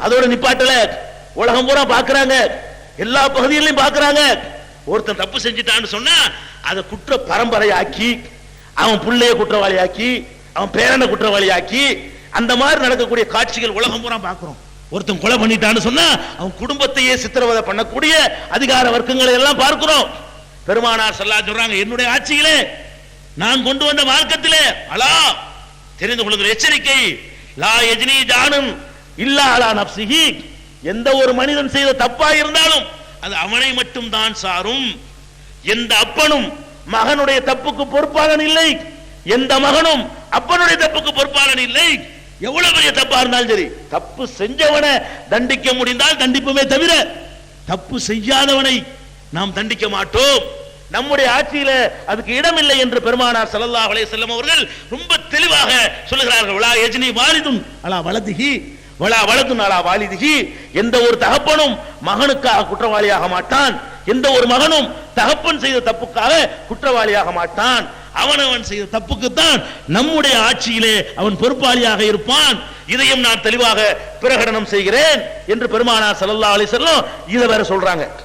அதோட நிப்பாட்டல, உலகம் பூரா பாக்குறாங்க, எல்லா பகுதிகளிலும் பாக்குறாங்க. ஒருத்தன் தப்பு செஞ்சிட்டான்னு சொன்னா அதை குற்ற பரம்பரையாக்கி, அவன் புள்ளைய குற்றவாளியாக்கி, அவன் பேரனை குற்றவாளியாக்கி, அந்த மாதிரி நடக்கக்கூடிய காட்சிகள் உலகம் பூரா பாக்குறோம். ஒருத்தன் கொலை பண்ணிட்டான்னு சொன்னா அவன் குடும்பத்தையே சித்திரவதை பண்ணக்கூடிய அதிகார வர்க்கங்களை எல்லாம் பார்க்கிறோம். பெருமானார் ஸல்லல்லாஹு சொல்றாங்க, என்னுடைய ஆட்சியிலே நான் கொண்டு வந்த மார்க்கத்திலே அலா தெரிந்து கொள்ளுகிற எச்சரிக்கை, லா யஜ்னி ஜானும் இல்லா அலா நஃப்ஸிஹி, எந்த ஒரு மனிதன் செய்த தப்பா இருந்தாலும் அது அவனை மட்டும் தான் சாரும். எந்த அப்பனும் மகனுடைய தப்புக்கு பொறுப்பாளன் இல்லை, எந்த மகனும் அப்பனுடைய தப்புக்கு பொறுப்பாளன் இல்லை. எவ்வளவு பெரிய தப்பா இருந்தாலும் சரி, தப்பு செஞ்சவனை தண்டிக்க முடிந்தால் தண்டிப்புமே தவிர தப்பு செய்யாதவனை நாம் தண்டிக்க மாட்டோம். நம்முடைய ஆட்சியில அதுக்கு இடமில்லை என்று பெருமானார் ஸல்லல்லாஹு அலைஹி வஸல்லம் அவர்கள் ரொம்ப தெளிவாக சொல்லுகிறார்கள். வலா யஜ்னி வாலிதுன் அலா வலதிஹி வலா வலதுன் அலா வாலிதிஹி, எந்த ஒரு தகப்பனும் மகனுக்காக குற்றவாளியாக மாட்டான், எந்த ஒரு மகனும் தகப்பன் செய்த தப்புக்காக குற்றவாளியாக மாட்டான். அவனவன் செய்த தப்புக்குத்தான் நம்முடைய ஆட்சியிலே அவன் பொறுப்பாளியாக இருப்பான். இதையும் நான் தெளிவாக பிரகடனம் செய்கிறேன் என்று பெருமானார் ஸல்லல்லாஹு அலைஹி வஸல்லம் இதை வேற சொல்றாங்க.